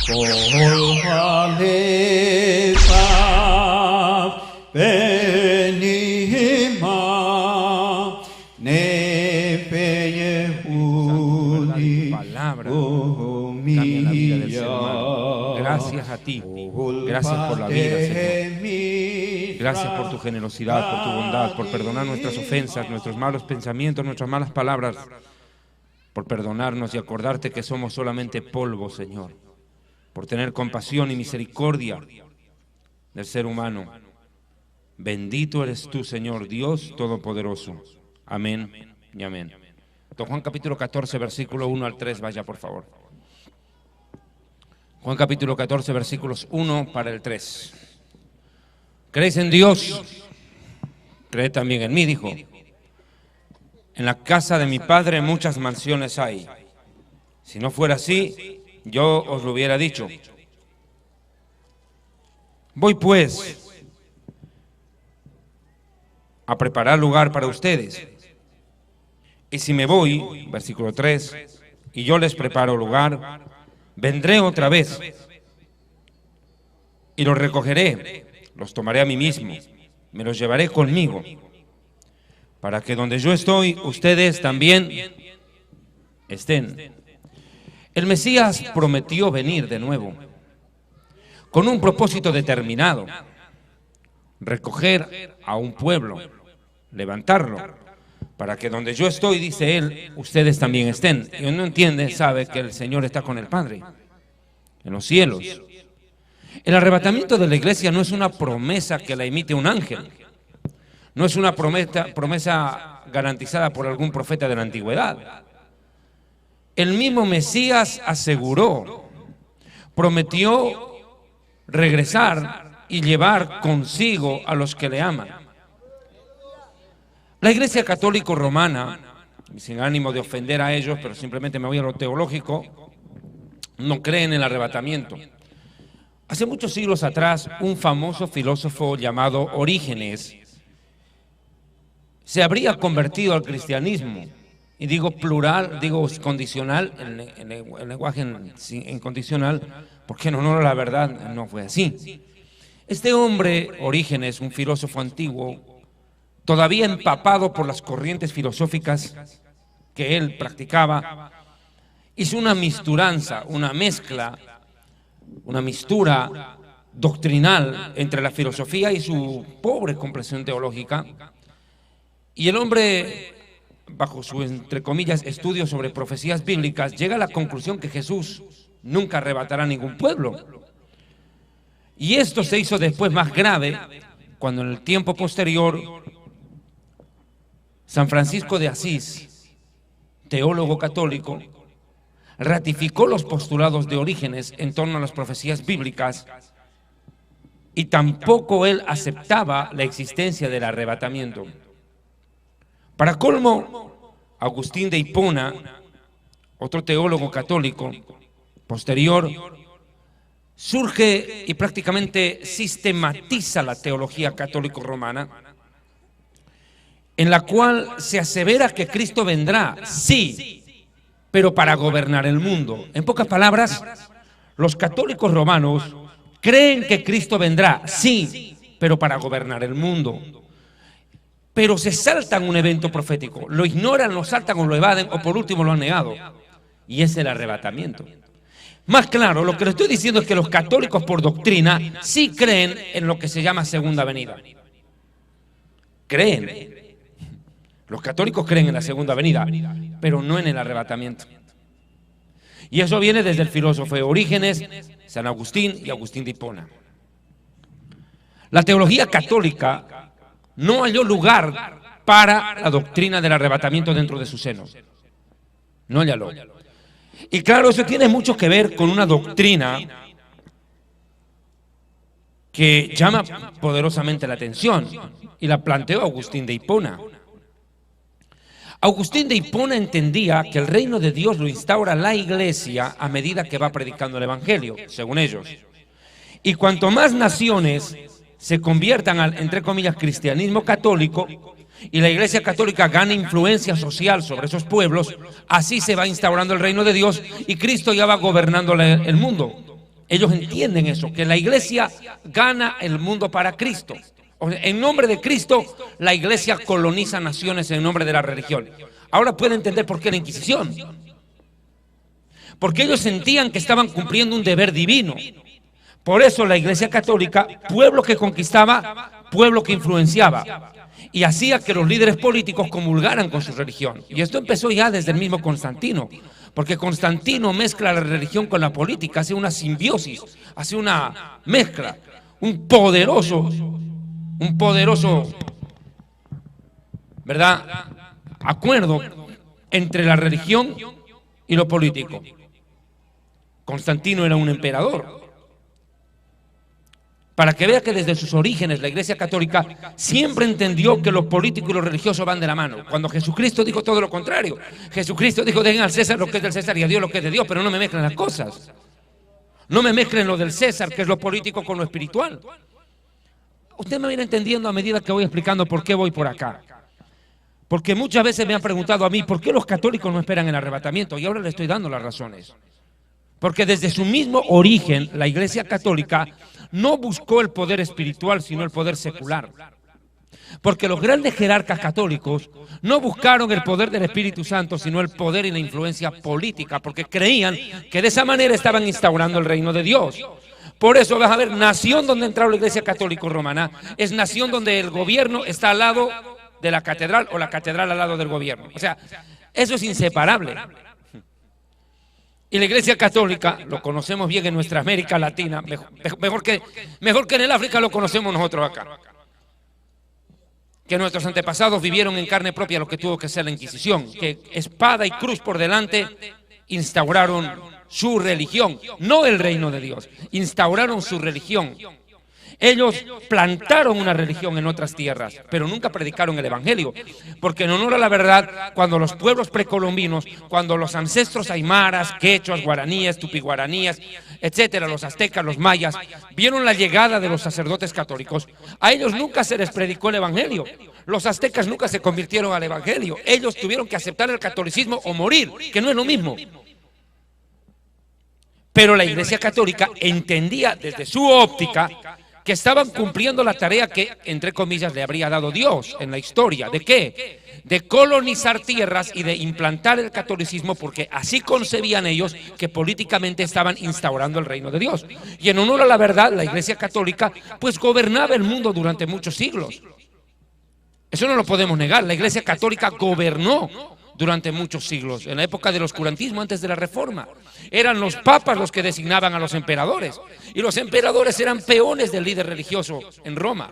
fortaleza benima nefe Yehudi Palabra cambia la vida del ser humano. Gracias a ti, gracias por la vida, Señor. Gracias por tu generosidad, por tu bondad, por perdonar nuestras ofensas, nuestros malos pensamientos, nuestras malas palabras, por perdonarnos y acordarte que somos solamente polvo, Señor, por tener compasión y misericordia del ser humano. Bendito eres tú, Señor, Dios Todopoderoso. Amén y amén. Don Juan capítulo 14, versículo 1 al 3, vaya por favor. Juan capítulo 14, versículos 1 para el 3. ¿Creéis en Dios? Creed también en mí, dijo. En la casa de mi Padre muchas mansiones hay. Si no fuera así, yo os lo hubiera dicho. Voy pues a preparar lugar para ustedes. Y si me voy, versículo 3, y yo les preparo lugar, vendré otra vez y los recogeré, los tomaré a mí mismo, me los llevaré conmigo, para que donde yo estoy, ustedes también estén. El Mesías prometió venir de nuevo, con un propósito determinado: recoger a un pueblo, levantarlo, para que donde yo estoy, dice él, ustedes también estén. Y uno entiende, sabe que el Señor está con el Padre, en los cielos. El arrebatamiento de la iglesia no es una promesa que la emite un ángel, no es una promesa garantizada por algún profeta de la antigüedad. El mismo Mesías aseguró, prometió regresar y llevar consigo a los que le aman. La Iglesia Católica Romana, sin ánimo de ofender a ellos, pero simplemente me voy a lo teológico, no cree en el arrebatamiento. Hace muchos siglos atrás, un famoso filósofo llamado Orígenes se habría convertido al cristianismo. Y digo plural, digo condicional, el lenguaje incondicional, porque en honor a la verdad no fue así. Este hombre, Orígenes, un filósofo antiguo, todavía empapado por las corrientes filosóficas que él practicaba, hizo una misturanza, una mezcla, una mistura doctrinal entre la filosofía y su pobre comprensión teológica. Y el hombre, bajo su, entre comillas, estudio sobre profecías bíblicas, llega a la conclusión que Jesús nunca arrebatará a ningún pueblo. Y esto se hizo después más grave cuando en el tiempo posterior San Francisco de Asís, teólogo católico, ratificó los postulados de Orígenes en torno a las profecías bíblicas, y tampoco él aceptaba la existencia del arrebatamiento. Para colmo, Agustín de Hipona, otro teólogo católico posterior, surge y prácticamente sistematiza la teología católico-romana, en la cual se asevera que Cristo vendrá, sí, pero para gobernar el mundo. En pocas palabras, los católicos romanos creen que Cristo vendrá, sí, pero para gobernar el mundo. Pero se saltan un evento profético, lo ignoran, lo saltan o lo evaden, o por último lo han negado, y es el arrebatamiento. Más claro, lo que le estoy diciendo es que los católicos por doctrina sí creen en lo que se llama segunda venida. Creen. Los católicos creen en la segunda venida, pero no en el arrebatamiento. Y eso viene desde el filósofo Orígenes, San Agustín y Agustín de Hipona. La teología católica no halló lugar para la doctrina del arrebatamiento dentro de su seno. No halló. Y claro, eso tiene mucho que ver con una doctrina que llama poderosamente la atención, y la planteó Agustín de Hipona. Agustín de Hipona entendía que el reino de Dios lo instaura la iglesia a medida que va predicando el evangelio, según ellos. Y cuanto más naciones se conviertan al, entre comillas, cristianismo católico, y la iglesia católica gana influencia social sobre esos pueblos, así se va instaurando el reino de Dios y Cristo ya va gobernando el mundo. Ellos entienden eso, que la iglesia gana el mundo para Cristo. O sea, en nombre de Cristo, la iglesia coloniza naciones en nombre de la religión. Ahora pueden entender por qué la Inquisición. Porque ellos sentían que estaban cumpliendo un deber divino. Por eso la iglesia católica, pueblo que conquistaba, pueblo que influenciaba, y hacía que los líderes políticos comulgaran con su religión. Y esto empezó ya desde el mismo Constantino, porque Constantino mezcla la religión con la política, hace una simbiosis, hace una mezcla, un poderoso, ¿verdad?, acuerdo entre la religión y lo político. Constantino era un emperador. Para que vea que desde sus orígenes la Iglesia Católica siempre entendió que lo político y lo religioso van de la mano. Cuando Jesucristo dijo todo lo contrario. Jesucristo dijo: dejen al César lo que es del César y a Dios lo que es de Dios, pero no me mezclen las cosas. No me mezclen lo del César, que es lo político, con lo espiritual. Usted me viene entendiendo a medida que voy explicando por qué voy por acá. Porque muchas veces me han preguntado a mí, ¿por qué los católicos no esperan el arrebatamiento? Y ahora le estoy dando las razones. Porque desde su mismo origen, la Iglesia Católica no buscó el poder espiritual, sino el poder secular. Porque los grandes jerarcas católicos no buscaron el poder del Espíritu Santo, sino el poder y la influencia política, porque creían que de esa manera estaban instaurando el reino de Dios. Por eso vas a ver, nación donde entró la Iglesia Católica Romana es nación donde el gobierno está al lado de la catedral o la catedral al lado del gobierno. O sea, eso es inseparable. Y la Iglesia Católica, lo conocemos bien en nuestra América Latina, mejor que en el África lo conocemos nosotros acá. Que nuestros antepasados vivieron en carne propia lo que tuvo que ser la Inquisición, que espada y cruz por delante instauraron su religión, no el reino de Dios, instauraron su religión. Ellos plantaron una religión en otras tierras, pero nunca predicaron el evangelio, porque en honor a la verdad, cuando los pueblos precolombinos, cuando los ancestros aymaras, quechuas, guaraníes, tupiguaraníes, etcétera, los aztecas, los mayas, vieron la llegada de los sacerdotes católicos, a ellos nunca se les predicó el evangelio. Los aztecas nunca se convirtieron al evangelio. Ellos tuvieron que aceptar el catolicismo o morir, que no es lo mismo. Pero la Iglesia Católica entendía desde su óptica que estaban cumpliendo la tarea que, entre comillas, le habría dado Dios en la historia. ¿De qué? De colonizar tierras y de implantar el catolicismo, porque así concebían ellos que políticamente estaban instaurando el reino de Dios. Y en honor a la verdad, la Iglesia Católica pues gobernaba el mundo durante muchos siglos. Eso no lo podemos negar. La Iglesia Católica gobernó durante muchos siglos, en la época del oscurantismo, antes de la Reforma. Eran los papas los que designaban a los emperadores, y los emperadores eran peones del líder religioso en Roma.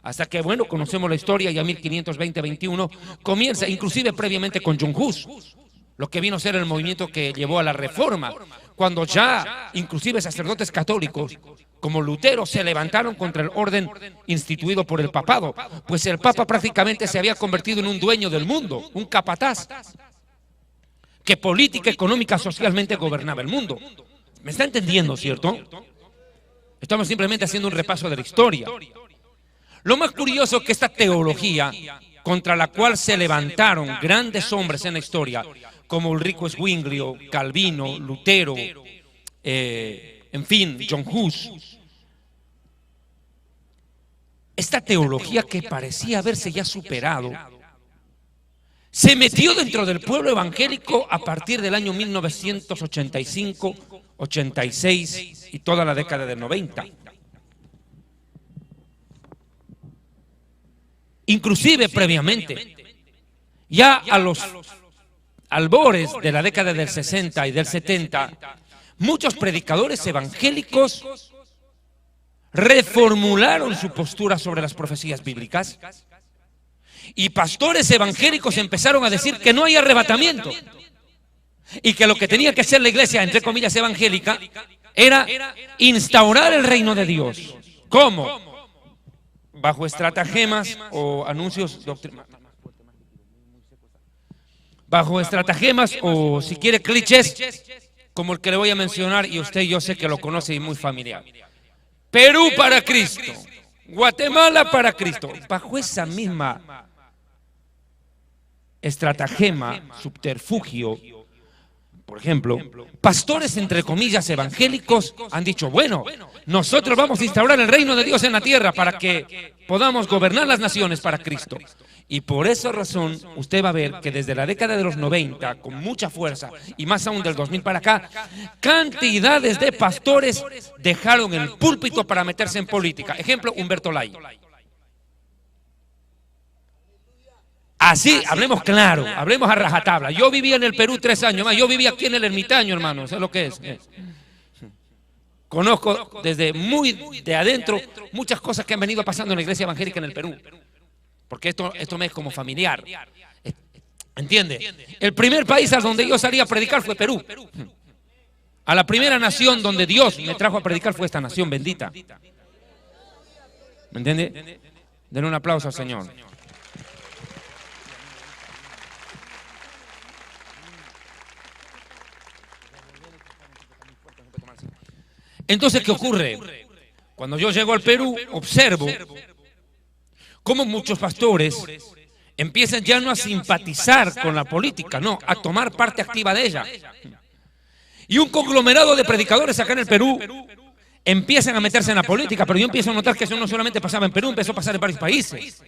Hasta que, bueno, conocemos la historia, ya 1520-21 comienza, inclusive previamente con John Hus, lo que vino a ser el movimiento que llevó a la Reforma, cuando ya inclusive sacerdotes católicos como Lutero se levantaron contra el orden instituido por el papado, pues el papa prácticamente se había convertido en un dueño del mundo, un capataz, que política, económica, socialmente gobernaba el mundo. ¿Me está entendiendo, cierto? Estamos simplemente haciendo un repaso de la historia. Lo más curioso es que esta teología, contra la cual se levantaron grandes hombres en la historia, como Ulrico Zwinglio, Calvino, Lutero, en fin, John Hus. Esta teología que parecía haberse ya superado, se metió dentro del pueblo evangélico a partir del año 1985, 86 y toda la década del 90. Inclusive previamente, ya a los albores de la década del 60 y del 70, muchos predicadores evangélicos reformularon su postura sobre las profecías bíblicas, y pastores evangélicos empezaron a decir que no hay arrebatamiento y que lo que tenía que hacer la iglesia, entre comillas, evangélica, era instaurar el reino de Dios. ¿Cómo? Bajo estratagemas o anuncios doctrinales. Bajo estratagemas o, si quiere, clichés, como el que le voy a mencionar, y usted yo sé que lo conoce y muy familiar. Perú para Cristo, Guatemala para Cristo. Bajo esa misma estratagema, subterfugio, por ejemplo, pastores entre comillas evangélicos han dicho, bueno, nosotros vamos a instaurar el reino de Dios en la tierra para que podamos gobernar las naciones para Cristo. Y por esa razón usted va a ver que desde la década de los 90, con mucha fuerza, y más aún del 2000 para acá, cantidades de pastores dejaron el púlpito para meterse en política. Ejemplo, Humberto Lay. Así, hablemos claro, hablemos a rajatabla. Yo vivía en el Perú 3 años más, yo vivía aquí en el Ermitaño, hermano, ¿sabes lo que es? Conozco desde muy de adentro muchas cosas que han venido pasando en la iglesia evangélica en el Perú. Porque esto me es como familiar. ¿Entiende? El primer país a donde yo salí a predicar fue Perú. A la primera nación donde Dios me trajo a predicar fue esta nación bendita. ¿Me entiende? Denle un aplauso al Señor. Entonces, ¿qué ocurre? Cuando yo llego al Perú, observo cómo muchos pastores empiezan ya no a simpatizar con la política, no, a tomar parte activa de ella. Y un conglomerado de predicadores acá en el Perú empiezan a meterse en la política, pero yo empiezo a notar que eso no solamente pasaba en Perú, empezó a pasar en varios países.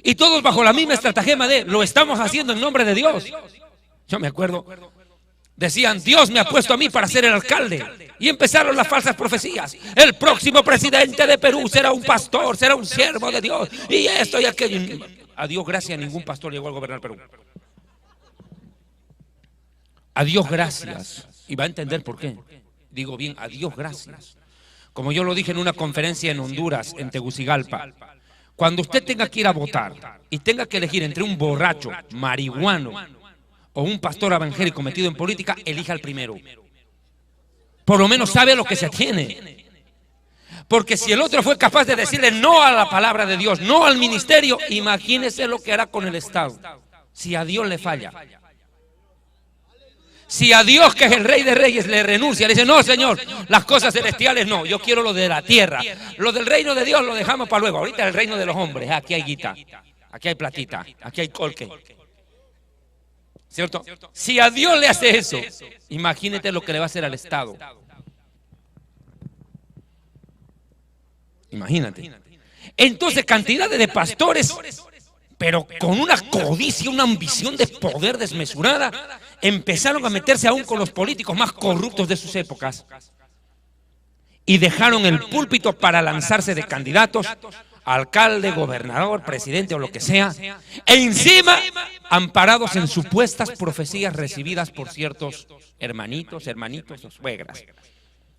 Y todos bajo la misma estratagema de, lo estamos haciendo en nombre de Dios. Yo me acuerdo, decían, Dios me ha puesto a mí para ser el alcalde. Y empezaron las falsas profecías. El próximo presidente de Perú será un pastor, será un siervo de Dios. Y esto y aquello. A Dios gracias, ningún pastor llegó a gobernar Perú. A Dios gracias. Y va a entender por qué. Digo bien, a Dios gracias. Como yo lo dije en una conferencia en Honduras, en Tegucigalpa. Cuando usted tenga que ir a votar y tenga que elegir entre un borracho, marihuano o un pastor evangélico metido en política, elija el primero. Por lo menos sabe a lo que se tiene. Porque si el otro fue capaz de decirle no a la palabra de Dios, no al ministerio, imagínese lo que hará con el Estado. Si a Dios le falla. Si a Dios, que es el Rey de Reyes, le renuncia, le dice, no, Señor, las cosas celestiales no, yo quiero lo de la tierra. Lo del reino de Dios lo dejamos para luego. Ahorita el reino de los hombres, aquí hay guita, aquí hay platita, aquí hay colque. ¿Cierto? Si a Dios le hace eso, imagínate lo que le va a hacer al Estado. Imagínate. Entonces, cantidades de pastores, pero con una codicia, una ambición de poder desmesurada, empezaron a meterse aún con los políticos más corruptos de sus épocas y dejaron el púlpito para lanzarse de candidatos, alcalde, gobernador, presidente o lo que sea, e encima amparados en supuestas profecías recibidas por ciertos hermanitos o suegras.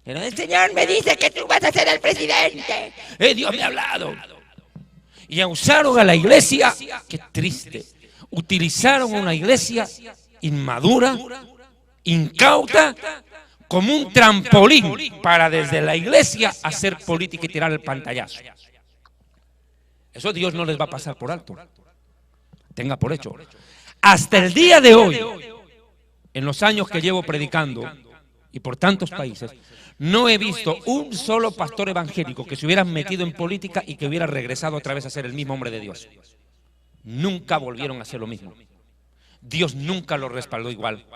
Pero el Señor me dice que tú vas a ser el presidente. Dios me ha hablado. Y usaron a la iglesia, qué triste, utilizaron a una iglesia inmadura, incauta, como un trampolín para desde la iglesia hacer política y tirar el pantallazo. Eso Dios no les va a pasar por alto. Tenga por hecho. Hasta el día de hoy, en los años que llevo predicando y por tantos países, no he visto un solo pastor evangélico que se hubiera metido en política y que hubiera regresado otra vez a ser el mismo hombre de Dios. Nunca volvieron a hacer lo mismo. Dios nunca lo respaldó igual.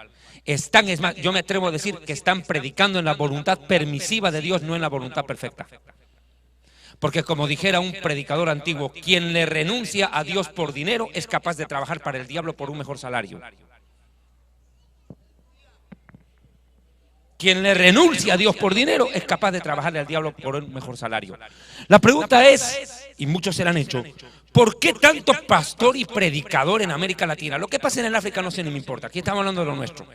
Es más, yo me atrevo a decir que están predicando en la voluntad permisiva de Dios, no en la voluntad perfecta. Porque como dijera un predicador antiguo, quien le renuncia a Dios por dinero es capaz de trabajar para el diablo por un mejor salario. Quien le renuncia a Dios por dinero es capaz de trabajarle al diablo por un mejor salario. La pregunta es, y muchos se la han hecho, ¿por qué tanto pastor y predicador en América Latina? Lo que pasa en el África no sé ni me importa, aquí estamos hablando de lo nuestro.